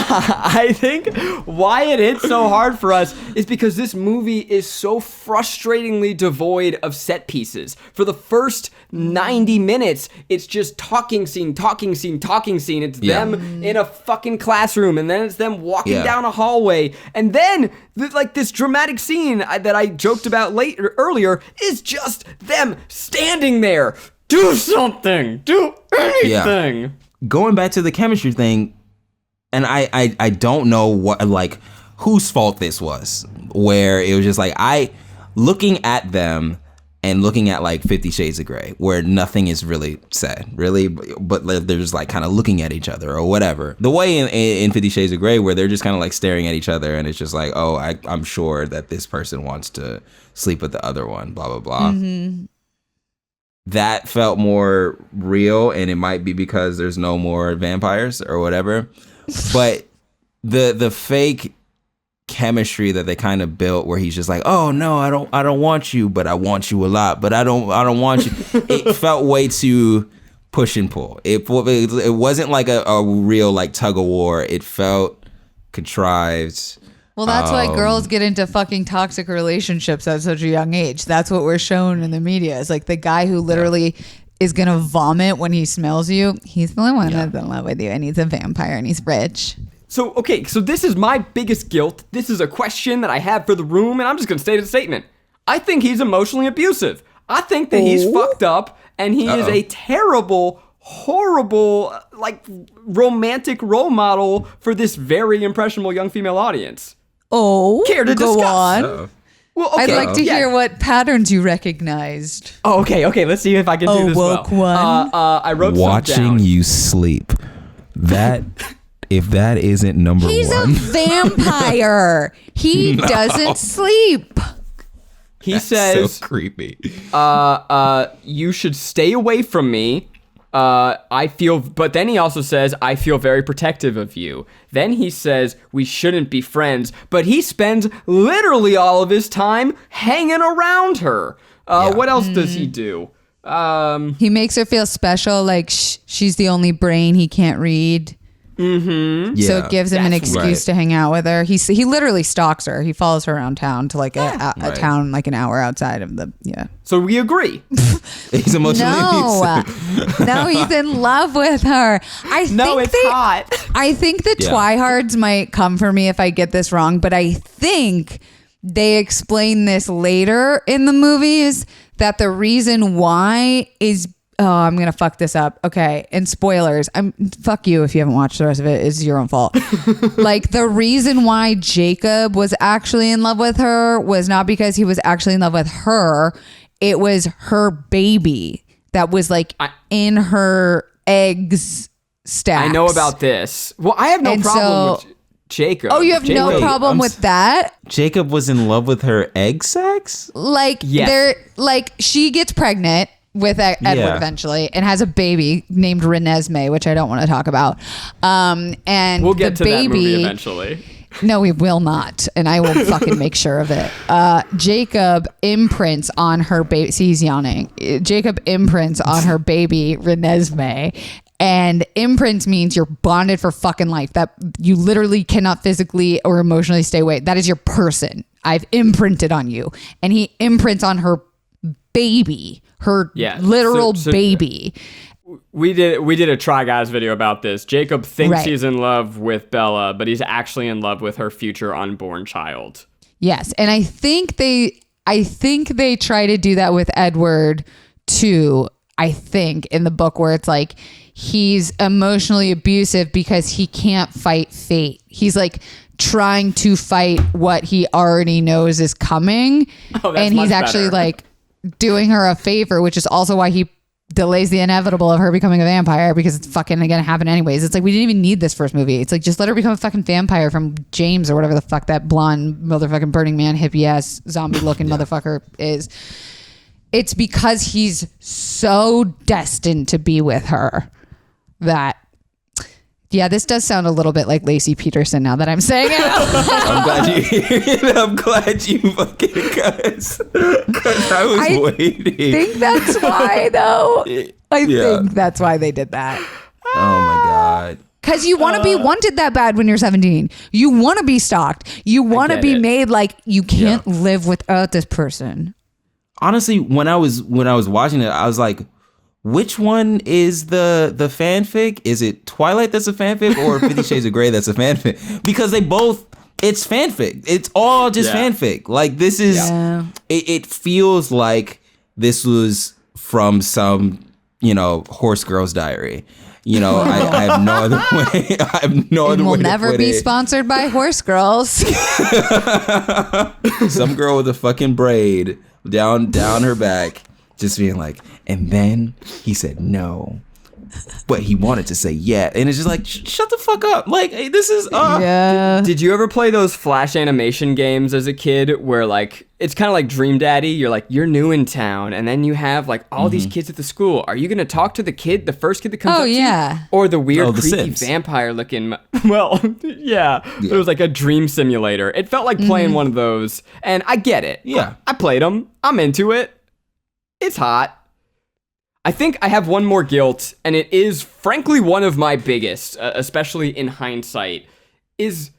I think why it hit so hard for us is because this movie is so frustratingly devoid of set pieces. For the first 90 minutes, it's just talking scene. It's them in a fucking classroom, and then it's them walking down a hallway, and then like this dramatic scene that I joked about earlier is just them standing there. Do something. Do anything. Yeah. Going back to the chemistry thing, and I don't know what, like, whose fault this was, where it was just like looking at them and looking at like 50 Shades of Grey, where nothing is really said, really, but they're just like kind of looking at each other or whatever. The way in 50 Shades of Grey, where they're just kind of like staring at each other, and it's just like, oh, I'm sure that this person wants to sleep with the other one, blah, blah, blah. Mm-hmm. that felt more real, and it might be because there's no more vampires or whatever. But the fake chemistry that they kind of built, where he's just like, oh no, I don't want you, but I want you a lot, but I don't want you. It felt way too push and pull. It wasn't like a real like tug of war. It felt contrived. Well, that's why girls get into fucking toxic relationships at such a young age. That's what we're shown in the media. It's like the guy who literally is going to vomit when he smells you. He's the one that's in love with you, and he's a vampire, and he's rich. So this is my biggest guilt. This is a question that I have for the room, and I'm just going to state a statement. I think he's emotionally abusive. I think that he's fucked up, and he is a terrible, horrible, like, romantic role model for this very impressionable young female audience. Care to go discuss? on. Well, okay. I'd like to hear what patterns you recognized. Oh, okay. Let's see if I can do this woke well. one. I wrote Watching some down. you sleep. That if that isn't number He's one. a vampire. He doesn't sleep. He says, so creepy. You should stay away from me. But then he also says, I feel very protective of you. Then he says, we shouldn't be friends, but he spends literally all of his time hanging around her. What else does he do? He makes her feel special, like she's the only brain he can't read. Mm-hmm. Yeah, so it gives him an excuse to hang out with her. He literally stalks her. He follows her around town to like a town like an hour outside of the So we agree. He's emotionally abusive. No, he's in love with her. Hot. I think the Twihards might come for me if I get this wrong, but I think they explain this later in the movies that the reason why is. Oh, I'm going to fuck this up. Okay. And spoilers. Fuck you if you haven't watched the rest of it. It's your own fault. Like, the reason why Jacob was actually in love with her was not because he was actually in love with her. It was her baby that was like in her eggs stacks. I know about this. Well, I have no problem with Jacob. Oh, you have no problem with that? Jacob was in love with her egg sacs? Like, she gets pregnant with Edward eventually and has a baby named Renesmee, which I don't want to talk about. And we'll get the to baby, that movie eventually. No, we will not. And I will fucking make sure of it. Jacob imprints on her baby. See, he's yawning. Jacob imprints on her baby, Renesmee. And imprints means you're bonded for fucking life. That you literally cannot physically or emotionally stay away. That is your person. I've imprinted on you. And he imprints on her baby, her literal baby. We did a Try Guys video about this. Jacob thinks he's in love with Bella, but he's actually in love with her future unborn child. Yes, and I think they try to do that with Edward too. I think in the book where it's like he's emotionally abusive because he can't fight fate. He's like trying to fight what he already knows is coming, and he's actually like doing her a favor, which is also why he delays the inevitable of her becoming a vampire, because it's fucking gonna happen anyways. It's like, we didn't even need this first movie. It's like, just let her become a fucking vampire from James or whatever the fuck that blonde motherfucking Burning Man hippie ass zombie looking motherfucker is. It's because he's so destined to be with her that this does sound a little bit like Lacey Peterson now that I'm saying it. I'm glad you fucking because I was waiting. I think that's why, though. I think that's why they did that. Oh my God. Because you want to be wanted that bad when you're 17. You want to be stalked. You want to be made like you can't live without this person. Honestly, when I was watching it, I was like, which one is the fanfic? Is it Twilight that's a fanfic, or 50 Shades of Grey that's a fanfic? Because it's fanfic. It's all just fanfic. Like, this is, it feels like this was from some, horse girl's diary. I have no other way. I have no other way. Will never be sponsored by horse girls. Some girl with a fucking braid down her back, just being like, and then he said no, but he wanted to say yeah, and it's just like, shut the fuck up. Like, hey, this is Did you ever play those Flash animation games as a kid where like it's kind of like Dream Daddy? You're new in town, and then you have like all these kids at the school. Are you gonna talk to the first kid that comes up to you? Or the weird The creepy Sims. vampire looking well, yeah. It was like a dream simulator. It felt like playing one of those, and I get it. Yeah. I played them. I'm into it. It's hot. I think I have one more guilt, and it is frankly one of my biggest, especially in hindsight, is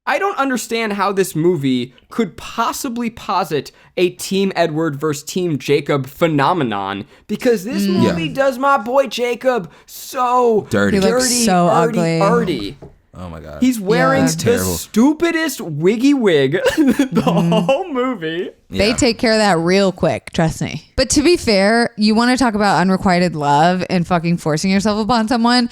I don't understand how this movie could possibly posit a Team Edward versus Team Jacob phenomenon, because this movie does my boy Jacob so Dirty. He looks so ugly. arty. Oh my god. He's wearing the terrible. stupidest wiggy wig the whole movie. They take care of that real quick, trust me. But to be fair, you want to talk about unrequited love and fucking forcing yourself upon someone?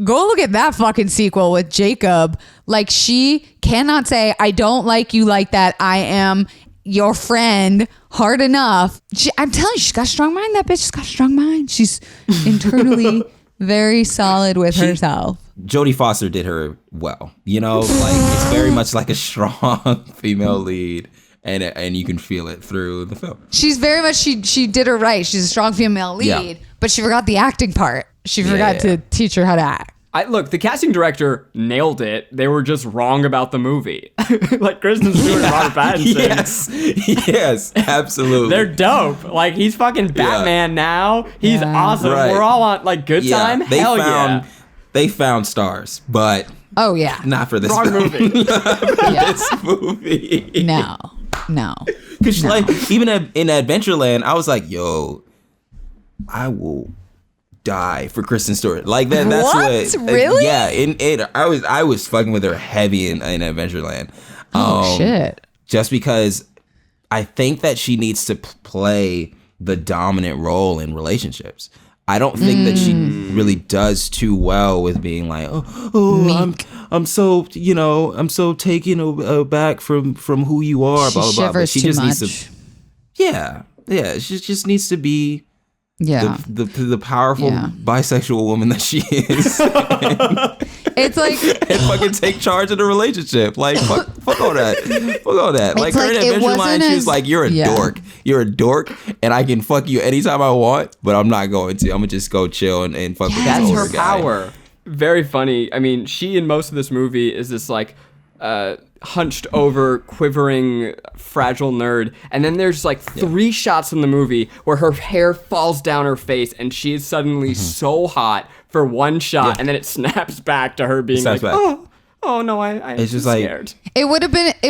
Go look at that fucking sequel with Jacob. Like, she cannot say, I don't like you like that. I am your friend hard enough. I'm telling you, she's got a strong mind. That bitch has got a strong mind. She's internally very solid with herself. Jodie Foster did her well. You know, like, it's very much like a strong female lead. And you can feel it through the film. She's very much, she did her right. She's a strong female lead, but she forgot the acting part. She forgot to teach her how to act. Look, the casting director nailed it. They were just wrong about the movie. Like Kristen Stewart and Robert Pattinson. Yes, absolutely. They're dope. Like, he's fucking Batman now. He's awesome. Right. We're all on, like, good time. They found stars, but oh yeah, not for this wrong film. movie. This movie. No. Because like, even in Adventureland, I was like, yo, I will die for Kristen Stewart. Like that. That's what. Really? Yeah. I was fucking with her heavy in Adventureland. Oh shit. Just because I think that she needs to play the dominant role in relationships. I don't think that she really does too well with being like, I'm so, I'm so taken aback from who you are, blah, blah, blah. But she just needs to, she just needs to be the powerful bisexual woman that she is. It's like, and fucking take charge of the relationship. Like, fuck all that. Fuck all that. Like, her in Adventureland, she was like, you're a dork. You're a dork, and I can fuck you anytime I want, but I'm not going to. I'm gonna just go chill and fuck with this That's older her guy. power. Very funny. I mean, she in most of this movie is this like hunched over, quivering, fragile nerd. And then there's like 3 shots in the movie where her hair falls down her face and she is suddenly so hot for one shot, and then it snaps back to her being like, oh no, I'm It's just scared. Like, it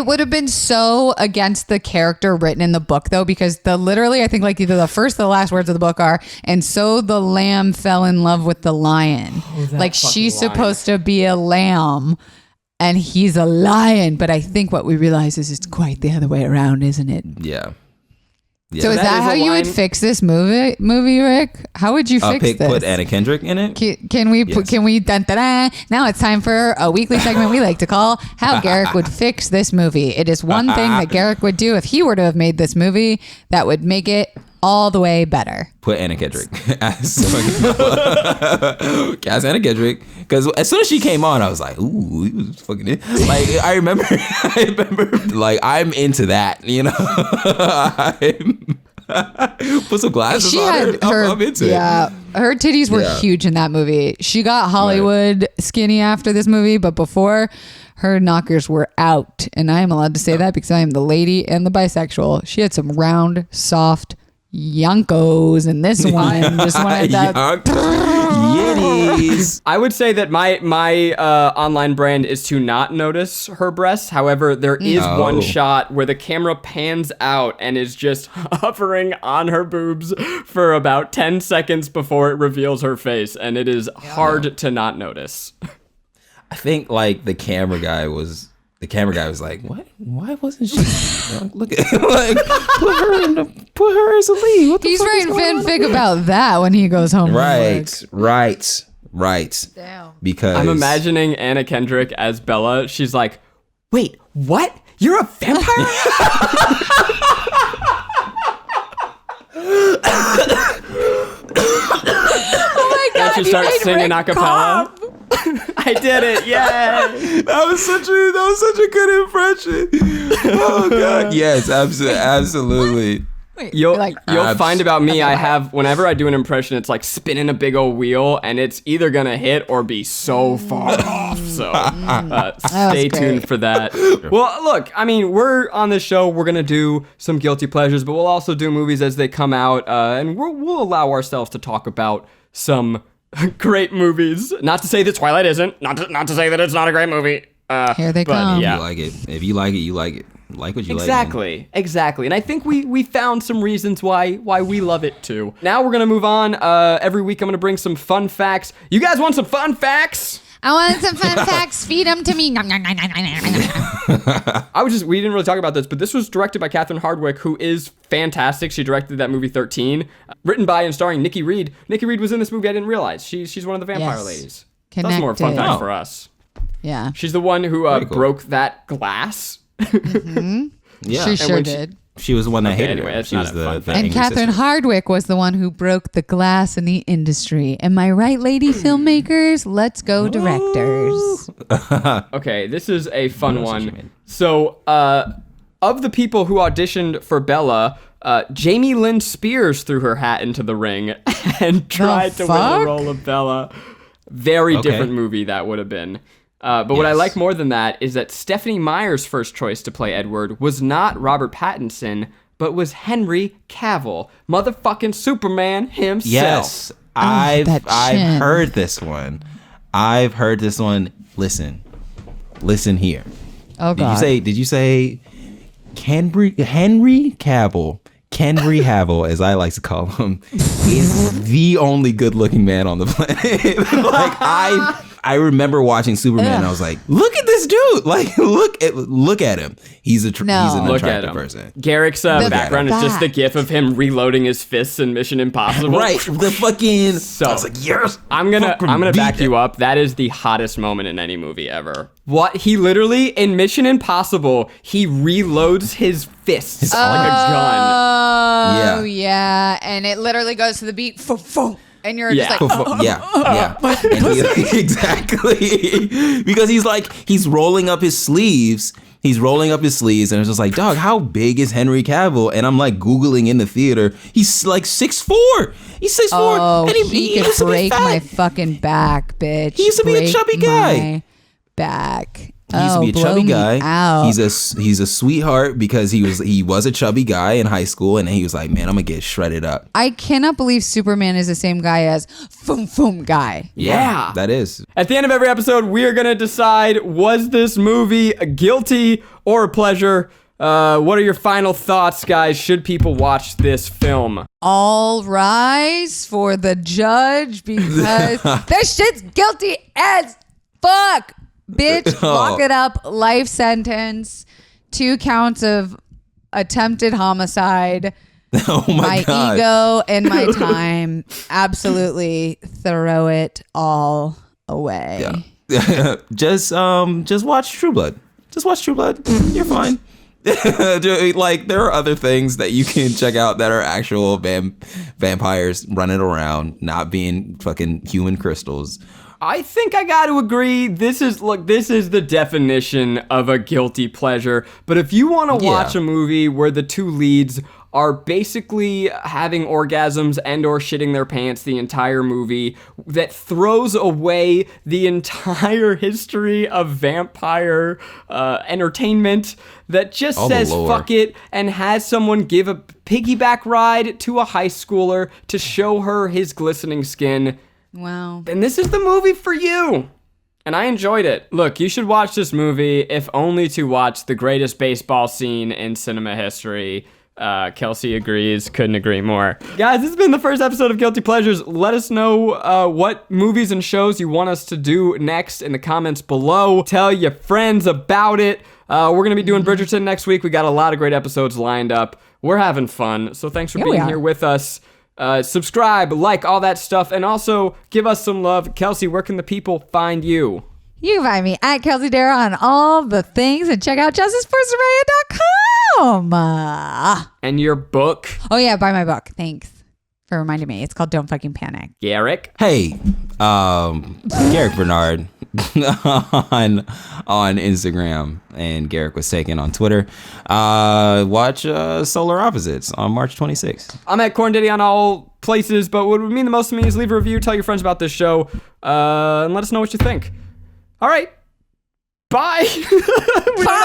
would have been so against the character written in the book though, because literally I think like either the first or the last words of the book are, and so the lamb fell in love with the lion. Like, she's supposed to be a lamb and he's a lion, but I think what we realize is it's quite the other way around, isn't it? Yeah. So is that how you would fix this movie, Rick? How would you fix this? Put Anna Kendrick in it? Can we dun, dun, dun. Now it's time for a weekly segment we like to call How Garrick Would Fix This Movie. It is one thing that Garrick would do if he were to have made this movie that would make it all the way better. Put Anna Kendrick as Anna Kendrick, because as soon as she came on, I was like, ooh, he was fucking it. Like, I remember like, I'm into that, put some glasses on her. I'm into it. Yeah, her titties were huge in that movie. She got Hollywood skinny after this movie, but before, her knockers were out. And I am allowed to say that because I am the lady and the bisexual. She had some round, soft yonkos, and this one just wanted that. Yitties. I would say that my online brand is to not notice her breasts. However, there is one shot where the camera pans out and is just hovering on her boobs for about 10 seconds before it reveals her face, and it is hard to not notice. I think like the camera guy was like, what? Why wasn't she? Look at like put her as a lead. What the He's fuck writing is going on fanfic here? about that when he goes home. Right. Damn. Because I'm imagining Anna Kendrick as Bella. She's like, wait, what? You're a vampire? Oh my god! should start singing a cappella. I did it! Yay! That was such a good impression. Oh God! Yes, absolutely. Wait, You'll like, find about me. I have whenever I do an impression, it's like spinning a big old wheel, and it's either gonna hit or be so far off. So stay tuned for that. Well, look, I mean, we're on this show. We're gonna do some guilty pleasures, but we'll also do movies as they come out, and we'll allow ourselves to talk about some great movies. Not to say that Twilight isn't. Not to say that it's not a great movie. Here they come. Yeah. You like it. If you like it, you like it. Like what you Exactly. And I think we found some reasons why we love it too. Now we're gonna move on. Every week I'm gonna bring some fun facts. You guys want some fun facts? I want some fun facts. Feed them to me. We didn't really talk about this, but this was directed by Catherine Hardwicke, who is fantastic. She directed that movie 13, written by and starring Nikki Reed. Nikki Reed was in this movie. I didn't realize. She's one of the vampire ladies. Connected. That's more fun facts for us. Yeah. She's the one who cool. broke that glass. Yeah. She sure did. She was the one that hated anyway, her. it's She not was a the fun fact. And angry Catherine sister. Hardwicke was the one who broke the glass in the industry. Am I right, lady filmmakers? Let's go, directors. Okay, this is a fun what she one. made. So, of the people who auditioned for Bella, Jamie Lynn Spears threw her hat into the ring and tried to win fuck? the role of Bella. Very Okay. different movie that would have been. But what I Yes. like more than that is that Stephanie Meyer's first choice to play Edward was not Robert Pattinson, but was Henry Cavill, motherfucking Superman himself. Yes, that I've chin. heard this one. I've heard this one. Listen here. Oh, Did God. you say Henry Cavill? Henry Cavill, as I like to call him, is the only good-looking man on the planet. Like I remember watching Superman, and I was like, "Look at this dude! Like, look at him. He's an Look at attractive him. person." Garrick's background is just the gif of him reloading his fists in Mission Impossible. Right, the fucking. So, I was like, "Yes." I'm gonna fucking back beat you it. up. That is the hottest moment in any movie ever. What he literally in Mission Impossible, he reloads his fists like a gun. Oh, yeah. And it literally goes to the beat. And you're Yeah. just like, Yeah. And exactly. Because he's rolling up his sleeves. And it's just like, dog, how big is Henry Cavill? And I'm like Googling in the theater. He's like 6'4". He's 6'4". oh, and he used could to be break fat. my fucking back, bitch. He used to be a Break chubby guy. my back. He used to be a blow chubby me guy. out. He's a sweetheart because he was a chubby guy in high school, and he was like, man, I'm gonna get shredded up. I cannot believe Superman is the same guy as Foom Guy. Yeah. That is. At the end of every episode, we are gonna decide, was this movie a guilty or a pleasure? What are your final thoughts, guys? Should people watch this film? All rise for the judge because this shit's guilty as fuck. Bitch, lock it up. Life sentence. 2 counts of attempted homicide. Oh my God. Ego and my time. Absolutely throw it all away. Yeah. Just watch True Blood. Just watch True Blood. You're fine. Like, there are other things that you can check out that are actual vampires running around, not being fucking human crystals. I think I got to agree. This is the definition of a guilty pleasure. But if you want to watch a movie where the 2 leads are basically having orgasms and or shitting their pants the entire movie, that throws away the entire history of vampire entertainment, that just All the says lore. fuck it and has someone give a piggyback ride to a high schooler to show her his glistening skin, Wow. then this is the movie for you. And I enjoyed it. Look, you should watch this movie if only to watch the greatest baseball scene in cinema history. Kelsey agrees. Couldn't agree more. Guys, this has been the first episode of Guilty Pleasures. Let us know what movies and shows you want us to do next in the comments below. Tell your friends about it. We're going to be doing Bridgerton next week. We got a lot of great episodes lined up. We're having fun. So thanks for being here with us. Subscribe, like, all that stuff, and also give us some love. Kelsey, where can the people find you? You can find me at Kelsey Darragh on all the things and check out justiceforsoraya.com. And your book, Oh, yeah, buy my book. Thanks for reminding me. It's called Don't Fucking Panic. Garrick. Hey, Garrick Bernard on Instagram, and Garrick was taken on Twitter. Watch Solar Opposites on March 26th. I'm at Corn Diddy on all places, but what would mean the most to me is leave a review, tell your friends about this show, and let us know what you think. All right. Bye. Bye.